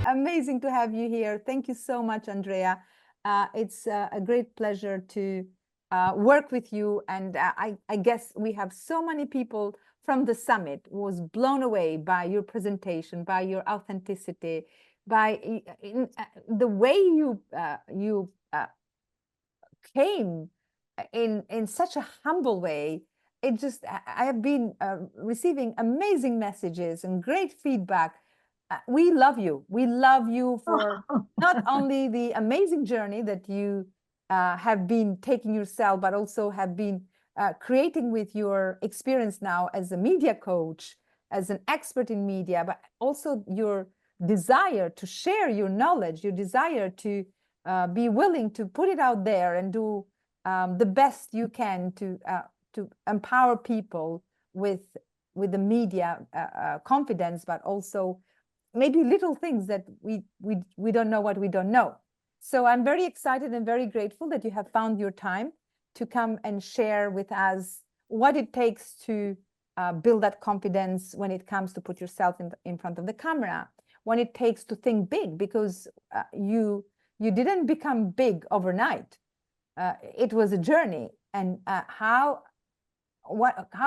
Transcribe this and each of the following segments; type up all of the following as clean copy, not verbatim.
Amazing to have you here. Thank you so much, Andrea. It's a great pleasure to work with you. And I guess we have so many people from the summit who was blown away by your presentation, by your authenticity, by the way you came in such a humble way. It just, I have been receiving amazing messages and great feedback. We love you. We love you for not only the amazing journey that you have been taking yourself, but also have been creating with your experience now as a media coach, as an expert in media, but also your desire to share your knowledge, your desire to be willing to put it out there and do the best you can to empower people with the media confidence, but also maybe little things that we don't know what we don't know. So I'm very excited and very grateful that you have found your time to come and share with us what it takes to build that confidence when it comes to put yourself in front of the camera, when it takes to think big, because you didn't become big overnight. It was a journey. And how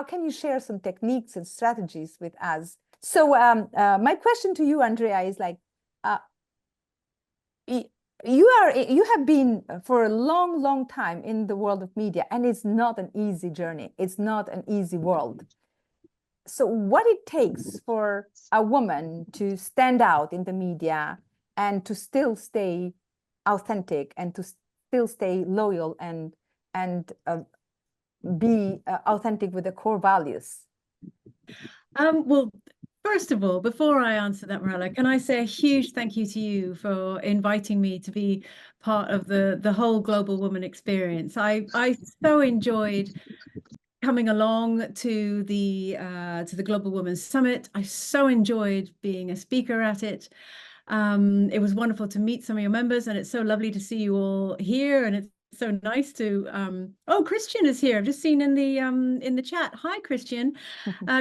can you share some techniques and strategies with us? So my question to you, Andrea, is like, you have been for a long time in the world of media, and it's not an easy journey. It's not an easy world. So what it takes for a woman to stand out in the media and to still stay authentic and to still stay loyal and be authentic with the core values? Well, first of all, before I answer that, Mirela, can I say a huge thank you to you for inviting me to be part of the whole Global Woman experience. I so enjoyed coming along to the Global Women Summit. I so enjoyed being a speaker at it. It was wonderful to meet some of your members, and it's so lovely to see you all here. And it's so nice to oh, Christian is here. I've just seen in the chat. Hi, Christian.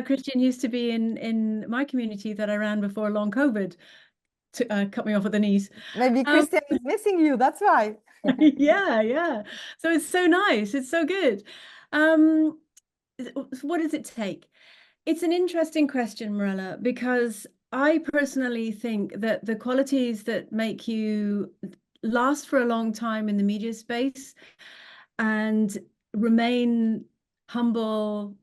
Christian used to be in my community that I ran before long COVID to cut me off at the knees. Maybe Christian is missing you, that's why. yeah, so it's so nice, it's so good. What does it take? It's an interesting question, Mirela, because I personally think that the qualities that make you last for a long time in the media space and remain humble,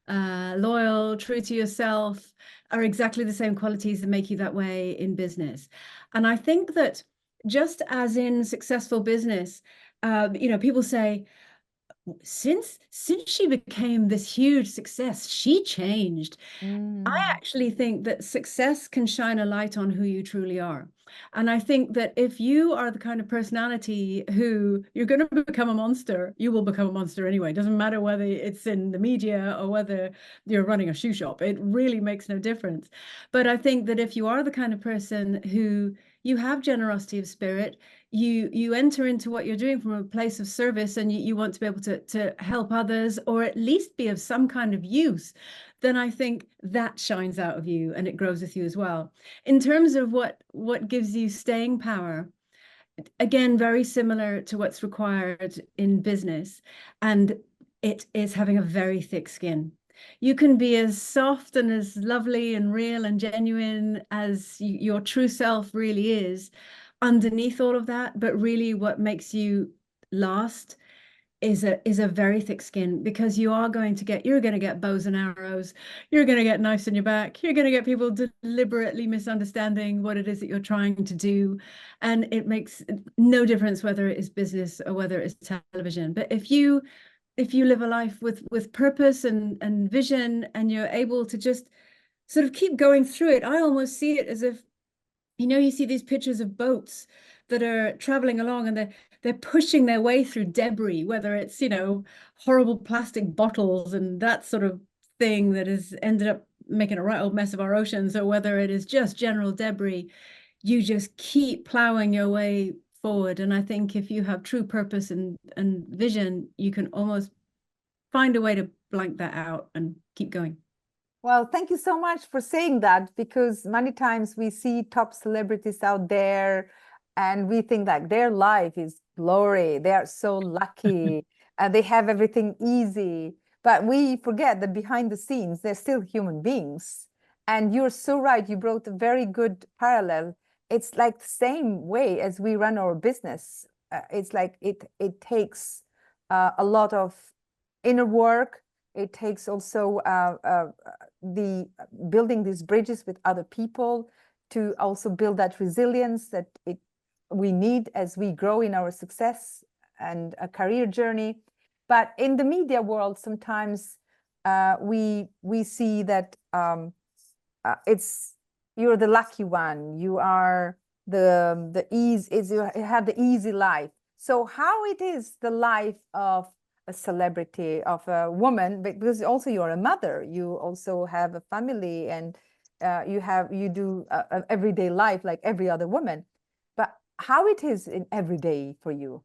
loyal, true to yourself are exactly the same qualities that make you that way in business. And I think that just as in successful business, people say, since she became this huge success, she changed. I actually think that success can shine a light on who you truly are. And I think that if you are the kind of personality who you're going to become a monster, you will become a monster anyway. It doesn't matter whether it's in the media or whether you're running a shoe shop. It really makes no difference. But I think that if you are the kind of person who you have generosity of spirit, you enter into what you're doing from a place of service, and you want to be able to help others, or at least be of some kind of use, then I think that shines out of you and it grows with you as well. In terms of what gives you staying power, again, very similar to what's required in business, and it is having a very thick skin. You can be as soft and as lovely and real and genuine as your true self really is underneath all of that, but really what makes you last is a very thick skin, because you're going to get bows and arrows, you're going to get knives in your back, you're going to get people deliberately misunderstanding what it is that you're trying to do, and it makes no difference whether it is business or whether it's television. But if you live a life with purpose and vision, and you're able to just sort of keep going through it, I almost see it as if, you see these pictures of boats that are traveling along, and they're pushing their way through debris, whether it's, horrible plastic bottles and that sort of thing that has ended up making a right old mess of our oceans, or whether it is just general debris. You just keep plowing your way forward. And I think if you have true purpose and vision, you can almost find a way to blank that out and keep going. Well, thank you so much for saying that, because many times we see top celebrities out there and we think like their life is glory. They are so lucky and they have everything easy. But we forget that behind the scenes, they're still human beings. And you're so right. You brought a very good parallel. It's like the same way as we run our business. It's like it takes a lot of inner work. It takes also the building these bridges with other people to also build that resilience that we need as we grow in our success and a career journey. But in the media world, sometimes we see that it's you're the lucky one. You are the ease is you have the easy life. So how it is the life of a celebrity, of a woman, because also you're a mother, you also have a family, and you do a everyday life like every other woman. But how it is in everyday for you?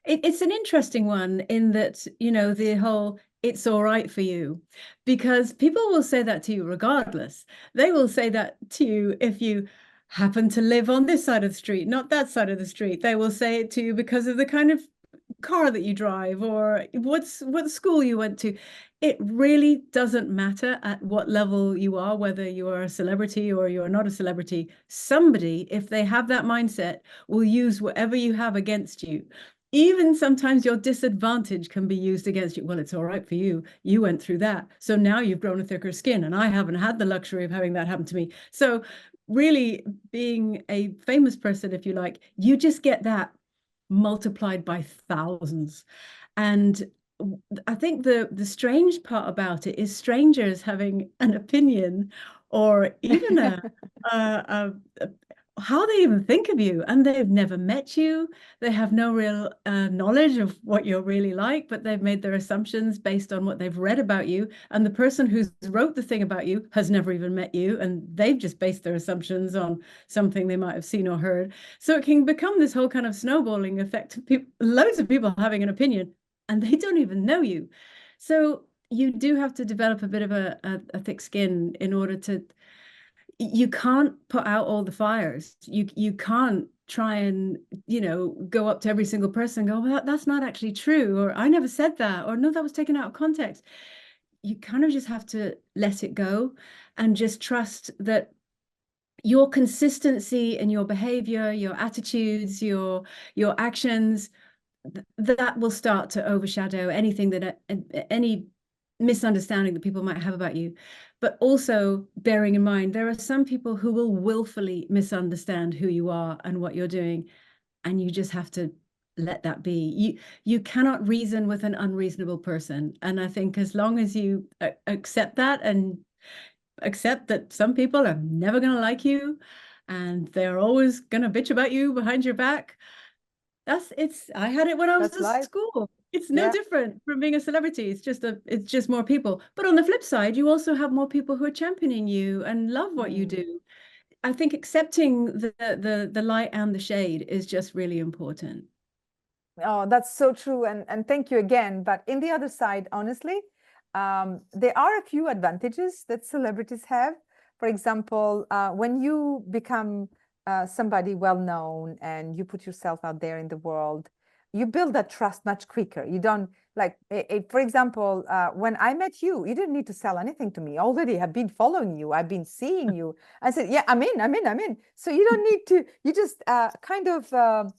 It's an interesting one in that, you know, the whole it's all right for you, because people will say that to you regardless. They will say that to you if you happen to live on this side of the street, not that side of the street. They will say it to you because of the kind of car that you drive or what school you went to. It really doesn't matter at what level you are, whether you are a celebrity or you're not a celebrity. Somebody, if they have that mindset, will use whatever you have against you. Even sometimes your disadvantage can be used against you. Well, it's all right for you. You went through that. So now you've grown a thicker skin, and I haven't had the luxury of having that happen to me. So really being a famous person, if you like, you just get that multiplied by thousands. And I think the strange part about it is strangers having an opinion or even a how they even think of you, and they've never met you. They have no real knowledge of what you're really like, but they've made their assumptions based on what they've read about you. And the person who's wrote the thing about you has never even met you, and they've just based their assumptions on something they might have seen or heard. So it can become this whole kind of snowballing effect of people, loads of people having an opinion, and they don't even know you. So you do have to develop a bit of a thick skin in order to, you can't put out all the fires. You can't try and, you know, go up to every single person and go, well, that's not actually true, or I never said that, or no, that was taken out of context. You kind of just have to let it go and just trust that your consistency in your behavior, your attitudes, your actions, that will start to overshadow anything that any misunderstanding that people might have about you. But also bearing in mind, there are some people who will willfully misunderstand who you are and what you're doing, and you just have to let that be. You cannot reason with an unreasonable person, and I think as long as you accept that and accept that some people are never going to like you and they're always going to bitch about you behind your back, I had it when I was That's at life. school. It's no Yeah. different from being a celebrity. It's just more people. But on the flip side, you also have more people who are championing you and love what you Mm. do. I think accepting the light and the shade is just really important. Oh, that's so true. And thank you again. But in the other side, honestly, there are a few advantages that celebrities have. For example, when you become somebody well known and you put yourself out there in the world, you build that trust much quicker. You don't like, for example, when I met you, you didn't need to sell anything to me. Already have been following you. I've been seeing you. I said, yeah, I'm in. So you don't need to, you just kind of,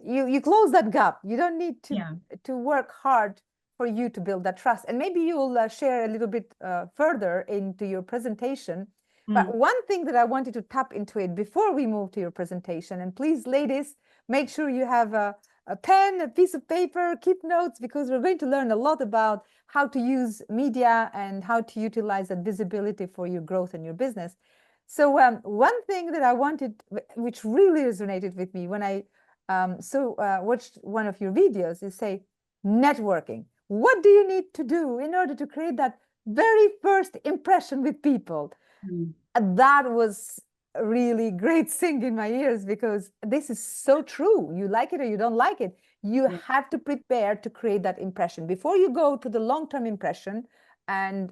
you close that gap. You don't need Yeah. to work hard for you to build that trust. And maybe you'll share a little bit further into your presentation. But Mm. one thing that I wanted to tap into it before we move to your presentation, and please, ladies, make sure you have a pen, a piece of paper, keep notes, because we're going to learn a lot about how to use media and how to utilize that visibility for your growth and your business. So one thing that I wanted, which really resonated with me when I watched one of your videos, is say networking. What do you need to do in order to create that very first impression with people? Mm. And that was a really great thing in my ears, because this is so true. You like it or you don't like it. You Yeah. have to prepare to create that impression before you go to the long-term impression. and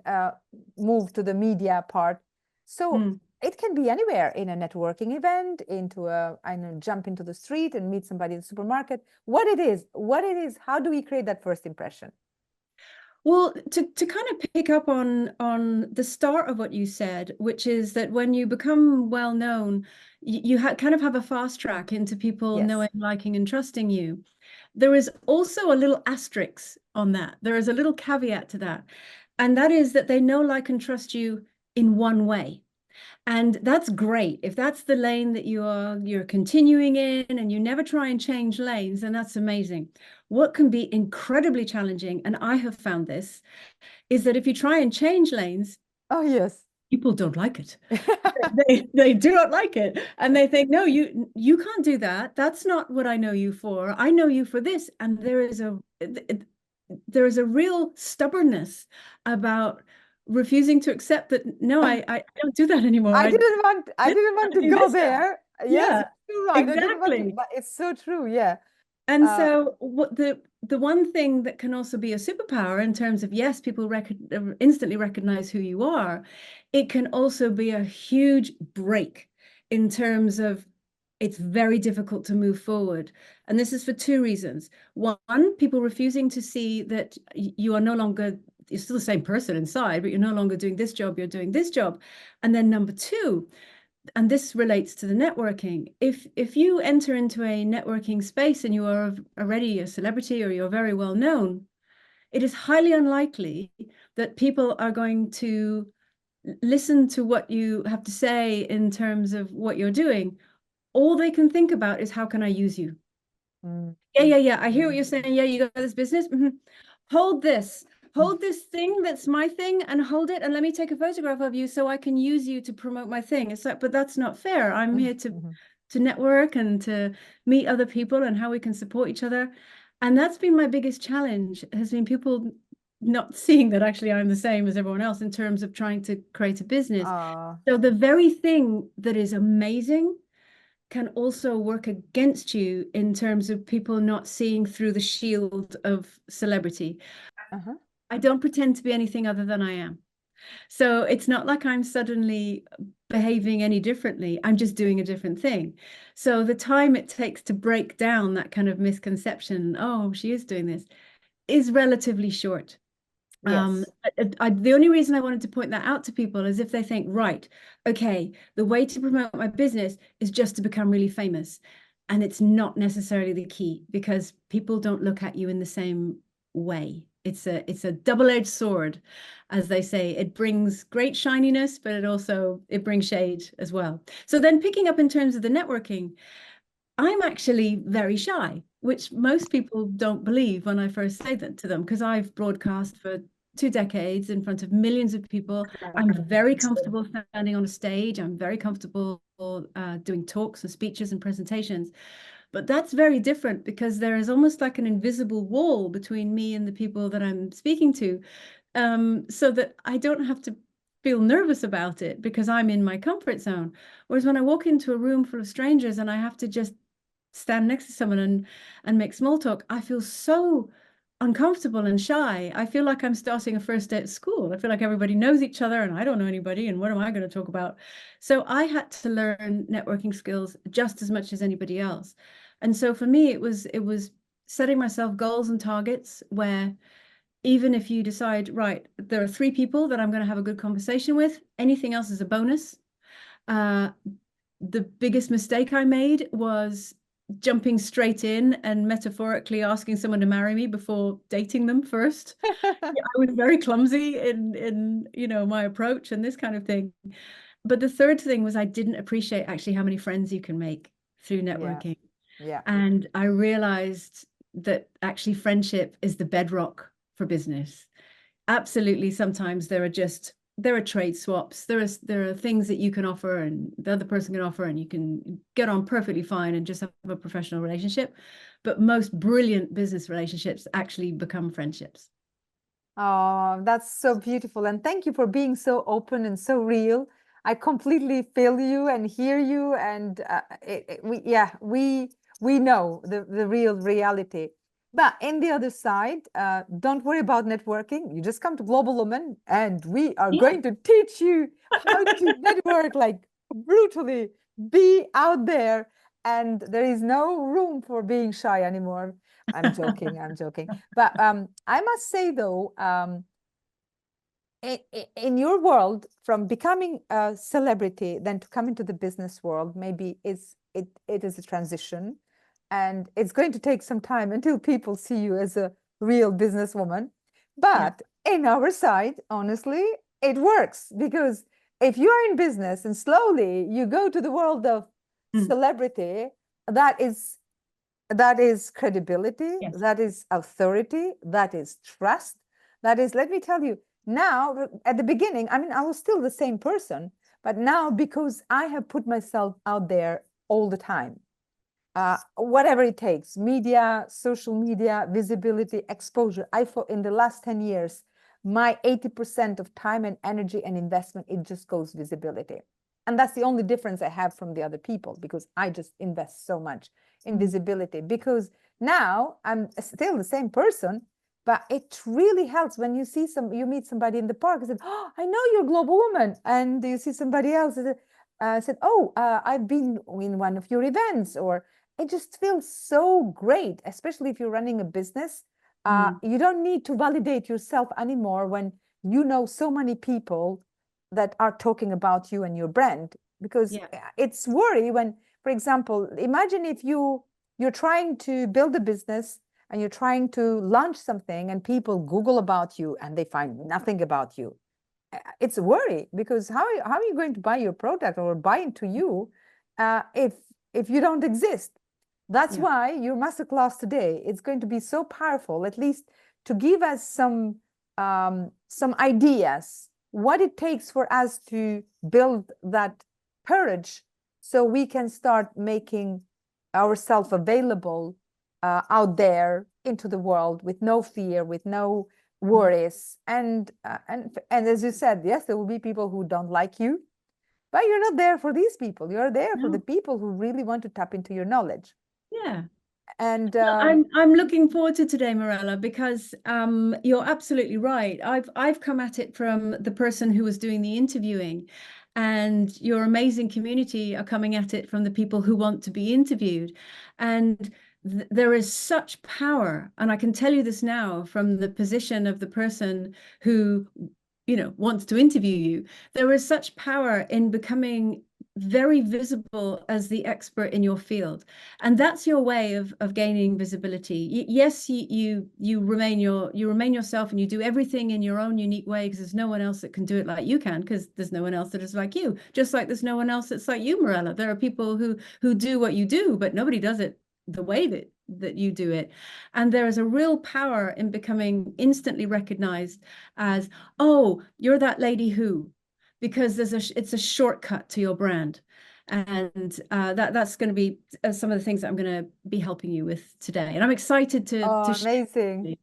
move to the media part. So it can be anywhere, in a networking event, into I know, jump into the street and meet somebody in the supermarket. What it is, how do we create that first impression? Well, to kind of pick up on the start of what you said, which is that when you become well known, you kind of have a fast track into people Yes. knowing, liking, and trusting you. There is also a little asterisk on that. There is a little caveat to that, and that is that they know, like, and trust you in one way. And that's great. If that's the lane that you're continuing in and you never try and change lanes, then that's amazing. What can be incredibly challenging, and I have found this, is that if you try and change lanes, oh yes, people don't like it. They do not like it. And they think, no, you can't do that. That's not what I know you for. I know you for this. And there is a real stubbornness about refusing to accept that, no, I don't do that anymore. I didn't want to go there. Yes, Yeah, you're right. I didn't want to, exactly. but it's so true. Yeah. And so what the one thing that can also be a superpower in terms of, yes, people instantly recognize who you are, it can also be a huge break in terms of it's very difficult to move forward. And this is for two reasons. One, people refusing to see that you are no longer, you're still the same person inside, but you're no longer doing this job, you're doing this job. And then number two, and this relates to the networking. If you enter into a networking space and you are already a celebrity or you're very well known, it is highly unlikely that people are going to listen to what you have to say in terms of what you're doing. All they can think about is, how can I use you? Yeah. I hear what you're saying. Yeah, you got this business. Hold this. Hold this thing that's my thing and hold it and let me take a photograph of you so I can use you to promote my thing. It's like, but that's not fair. I'm here to network and to meet other people and how we can support each other. And that's been my biggest challenge, has been people not seeing that actually I'm the same as everyone else in terms of trying to create a business. So the very thing that is amazing can also work against you in terms of people not seeing through the shield of celebrity. I don't pretend to be anything other than I am. So it's not like I'm suddenly behaving any differently. I'm just doing a different thing. So the time it takes to break down that kind of misconception, oh, she is doing this, is relatively short. Yes. The only reason I wanted to point that out to people is if they think, right, okay, the way to promote my business is just to become really famous. And it's not necessarily the key, because people don't look at you in the same way. It's a double-edged sword, as they say. It brings great shininess, but it brings shade as well. So then picking up in terms of the networking, I'm actually very shy, which most people don't believe when I first say that to them, because I've broadcast for 2 decades in front of millions of people. I'm very comfortable standing on a stage. I'm very comfortable doing talks and speeches and presentations. But that's very different, because there is almost like an invisible wall between me and the people that I'm speaking to, so that I don't have to feel nervous about it because I'm in my comfort zone. Whereas when I walk into a room full of strangers and I have to just stand next to someone and make small talk, I feel so uncomfortable and shy. I feel like I'm starting a first day at school. I feel like everybody knows each other and I don't know anybody, and what am I going to talk about? So I had to learn networking skills just as much as anybody else. And so for me, it was setting myself goals and targets where, even if you decide, right, there are 3 people that I'm going to have a good conversation with, anything else is a bonus. The biggest mistake I made was jumping straight in and metaphorically asking someone to marry me before dating them first. I was very clumsy in my approach and this kind of thing. But the third thing was, I didn't appreciate actually how many friends you can make through networking. Yeah. And I realized that actually friendship is the bedrock for business. Absolutely, sometimes there are trade swaps. There are things that you can offer and the other person can offer, and you can get on perfectly fine and just have a professional relationship. But most brilliant business relationships actually become friendships. Oh, that's so beautiful. And thank you for being so open and so real. I completely feel you and hear you. And we know the real reality. But in the other side, don't worry about networking. You just come to Global Woman and we are Yeah. going to teach you how to network like brutally, be out there. And there is no room for being shy anymore. I'm joking, I'm joking. But I must say though, in your world, from becoming a celebrity then to come into the business world, maybe it is a transition, and it's going to take some time until people see you as a real businesswoman. Yeah. But in our side, honestly, it works, because if you are in business and slowly you go to the world of Mm. celebrity, that is that is credibility, Yes. that is authority, that is trust. That is, let me tell you, now at the beginning, I mean, I was still the same person, but now because I have put myself out there all the time, whatever it takes, media, social media, visibility, exposure. In the last 10 years, my 80% of time and energy and investment, it just goes visibility. And that's the only difference I have from the other people, because I just invest so much in visibility, because now I'm still the same person, but it really helps when you meet somebody in the park and said, oh, I know you're a Global Woman. And you see somebody else said, oh, I've been in one of your events, or it just feels so great, especially if you're running a business. You don't need to validate yourself anymore when you know so many people that are talking about you and your brand, because Yeah. it's worry when, for example, imagine if you're trying to build a business and you're trying to launch something and people Google about you and they find nothing about you. It's a worry, because how are you going to buy your product or buy into you if you don't exist? That's Yeah. why your masterclass today is going to be so powerful, at least to give us some ideas what it takes for us to build that courage, so we can start making ourselves available out there into the world with no fear, with no worries. And as you said, yes, there will be people who don't like you, but you're not there for these people. You're there for the No. people who really want to tap into your knowledge. Yeah. And I'm looking forward to today, Mirela, because you're absolutely right. I've come at it from the person who was doing the interviewing, and your amazing community are coming at it from the people who want to be interviewed. And there is such power, and I can tell you this now from the position of the person who, wants to interview you. There is such power in becoming very visible as the expert in your field, and that's your way of gaining visibility. Yes, you remain yourself, and you do everything in your own unique way, because there's no one else that can do it like you can, because there's no one else that is like you, just like there's no one else that's like you, Mirela. There are people who do what you do, but nobody does it the way that you do it. And there is a real power in becoming instantly recognized as, oh, you're that lady who, because it's a shortcut to your brand. And that's going to be some of the things that I'm going to be helping you with today. And I'm excited to oh, share. amazing.